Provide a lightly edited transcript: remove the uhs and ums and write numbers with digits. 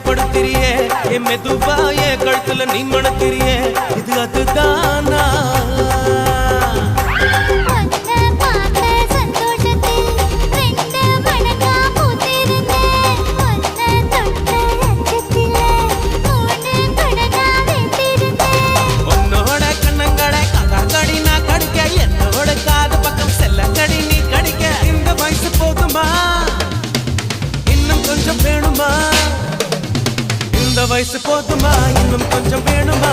படுத்திரியே என் மெதுவா என் கழுத்துல நீ மணத்திரியே இது அதுதானா உன்னோட கண்ணங்கடை கதாங்கடி நான் கடிக்க என்னோட காது பக்கம் செல்லங்கடி நீ கடிக்க இந்த வயசு போதுமா இன்னும் கொஞ்சம் வேணுமா இந்த வயசு போதுமா இன்னும் கொஞ்சம் வேணுமா